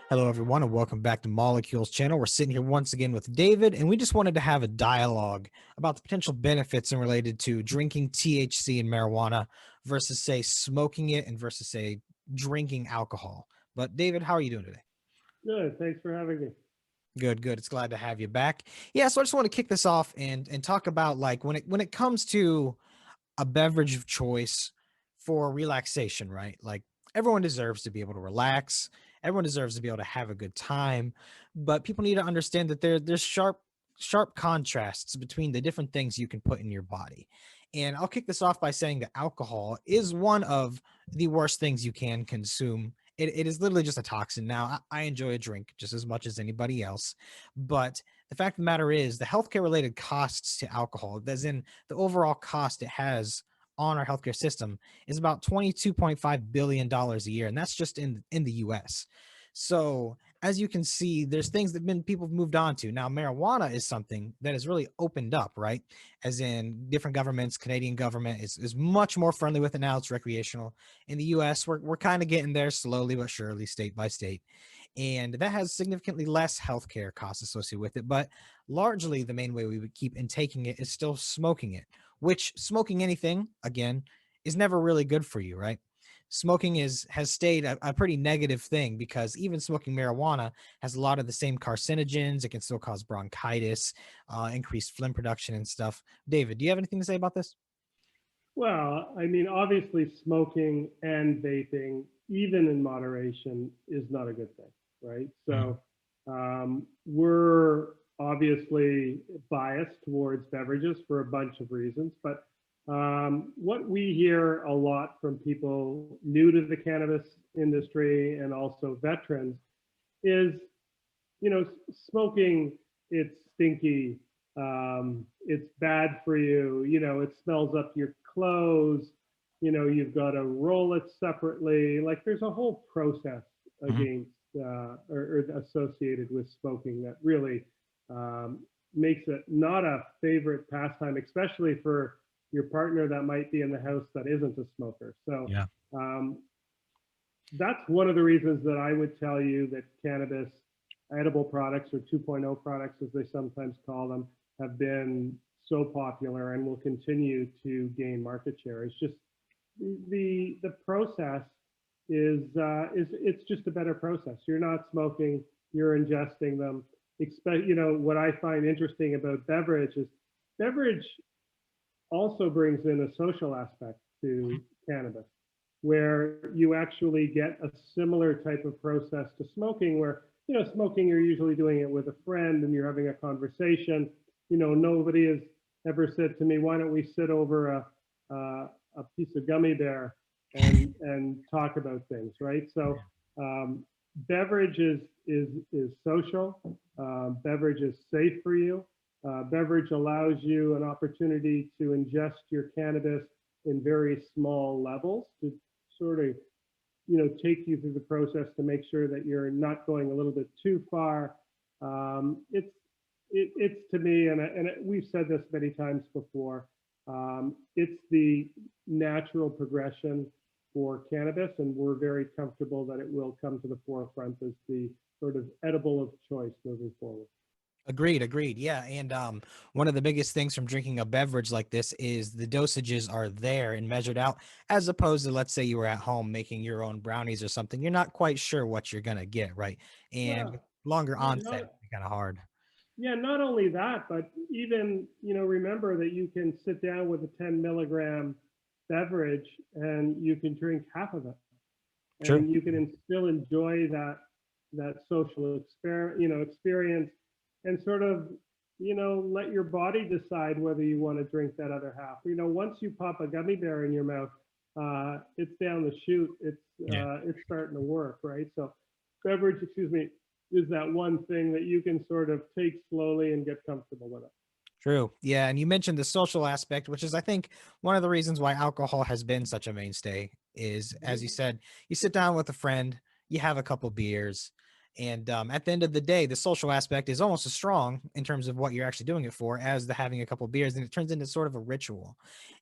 Hello, everyone, and welcome back to Molecules Channel. We're sitting here once again with David, and we just wanted to have a dialogue about the potential benefits and related to drinking THC and marijuana versus, say, smoking it and versus, say, drinking alcohol. But David, how are you doing today? Good. Thanks for having me. Good, good. It's glad to have you back. Yeah, so I just want to kick this off and talk about like when it comes to a beverage of choice for relaxation, right? Like everyone deserves to be able to relax. Everyone deserves to be able to have a good time, but people need to understand that there's sharp contrasts between the different things you can put in your body. And I'll kick this off by saying that alcohol is one of the worst things you can consume. It is literally just a toxin. Now, I enjoy a drink just as much as anybody else, but the fact of the matter is the healthcare related costs to alcohol, as in the overall cost it has on our healthcare system, is about $22.5 billion a year. And that's just in the US. So as you can see, there's things that people have moved on to. Now, marijuana is something that has really opened up, right? As in different governments, Canadian government is much more friendly with it now. It's recreational. In the US, we're kind of getting there slowly but surely, state by state. And that has significantly less healthcare costs associated with it. But largely, the main way we would keep intaking it is still smoking it, which smoking anything, again, is never really good for you, right? Smoking has stayed a pretty negative thing because even smoking marijuana has a lot of the same carcinogens. It can still cause bronchitis, increased phlegm production and stuff. David, do you have anything to say about this? Well, I mean, obviously, smoking and vaping, even in moderation, is not a good thing, right? Mhm. We're obviously biased towards beverages for a bunch of reasons, but what we hear a lot from people new to the cannabis industry and also veterans is smoking, it's stinky, it's bad for you, it smells up your clothes, you've got to roll it separately. Like there's a whole process Mhm. against or associated with smoking that really um, makes it not a favorite pastime, especially for your partner that might be in the house that isn't a smoker. So Yeah. um, that's one of the reasons that I would tell you that cannabis edible products, or 2.0 products as they sometimes call them, have been so popular and will continue to gain market share. It's just the process is it's just a better process. You're not smoking, you're ingesting them. Expect what I find interesting about beverage also brings in a social aspect to cannabis, where you actually get a similar type of process to smoking, where, smoking, you're usually doing it with a friend and you're having a conversation. Nobody has ever said to me, why don't we sit over a piece of gummy bear and talk about things, right? So um, beverage is social. Beverage is safe for you. Beverage allows you an opportunity to ingest your cannabis in very small levels to sort of take you through the process to make sure that you're not going a little bit too far. It's to me, we've said this many times before. It's the natural progression for cannabis, and we're very comfortable that it will come to the forefront as the sort of edible of choice moving forward. Agreed, agreed. Yeah, and one of the biggest things from drinking a beverage like this is the dosages are there and measured out, as opposed to, let's say you were at home making your own brownies or something. You're not quite sure what you're gonna get, right? And with Well, longer yeah, onset, it's kind of hard. not only that, but even, remember that you can sit down with a 10 milligram beverage and you can drink half of it, True. and you can still enjoy that social experience, and sort of, let your body decide whether you want to drink that other half. Once you pop a gummy bear in your mouth, it's down the chute. Yeah. It's starting to work, right? So beverage, excuse me, is that one thing that you can sort of take slowly and get comfortable with it. True. Yeah. And you mentioned the social aspect, which is, I think, one of the reasons why alcohol has been such a mainstay is, as you Mm-hmm. said, you sit down with a friend, you have a couple beers, and at the end of the day, the social aspect is almost as strong in terms of what you're actually doing it for as the having a couple beers, and it turns into sort of a ritual.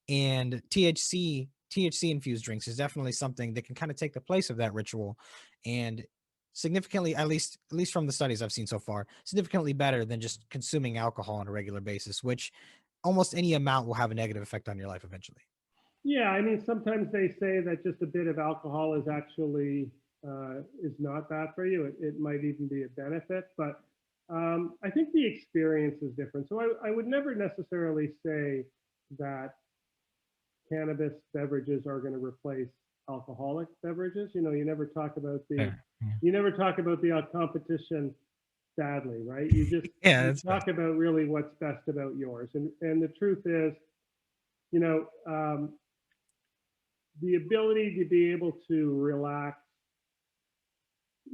And THC infused drinks is definitely something that can kind of take the place of that ritual. And significantly, at least from the studies I've seen so far, significantly better than just consuming alcohol on a regular basis, which almost any amount will have a negative effect on your life eventually. Yeah, I mean, sometimes they say that just a bit of alcohol is actually is not bad for you. It might even be a benefit, but I think the experience is different. So I would never necessarily say that cannabis beverages are going to replace alcoholic beverages. You know, Fair. Yeah. you never talk about the competition sadly, right? You just Yeah, you that's fair. talk about really what's best about yours. And the truth is, you know, the ability to be able to relax,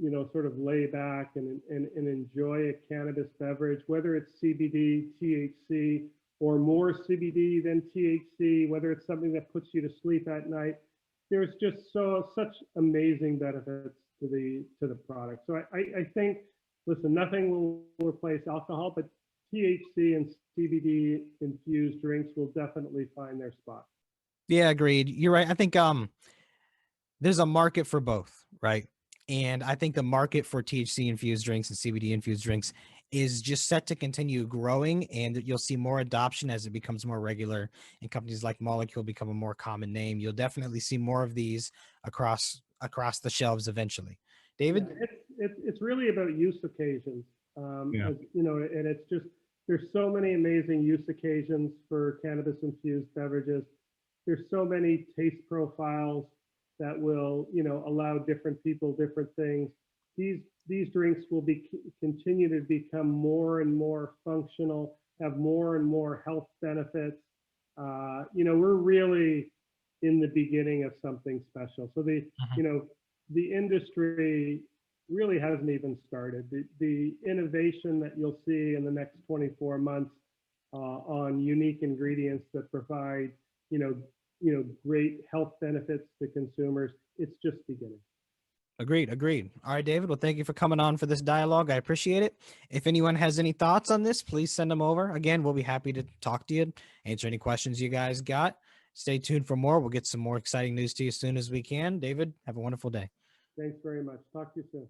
you know, sort of lay back and enjoy a cannabis beverage, whether it's CBD, THC, or more CBD than THC, whether it's something that puts you to sleep at night. There's just such amazing benefits to the product. So I think, listen, nothing will replace alcohol, but THC and CBD infused drinks will definitely find their spot. Yeah, agreed. You're right. I think there's a market for both, right? And I think the market for THC infused drinks and CBD infused drinks is just set to continue growing, and you'll see more adoption as it becomes more regular and companies like Molecule become a more common name. You'll definitely see more of these across the shelves eventually. Yeah, David? it's really about use occasions. Yeah. As you know, and it's just there's so many amazing use occasions for cannabis infused beverages. There's so many taste profiles that will, you know, allow different people different things. These drinks will be continue to become more and more functional, have more and more health benefits. You know, we're really in the beginning of something special. So Mhm. you know, the industry really hasn't even started. The innovation that you'll see in the next 24 months on unique ingredients that provide, you know, great health benefits to consumers, it's just beginning. Agreed. Agreed. All right, David. Well, thank you for coming on for this dialogue. I appreciate it. If anyone has any thoughts on this, please send them over. Again, we'll be happy to talk to you, answer any questions you guys got. Stay tuned for more. We'll get some more exciting news to you as soon as we can. David, have a wonderful day. Thanks very much. Talk to you soon.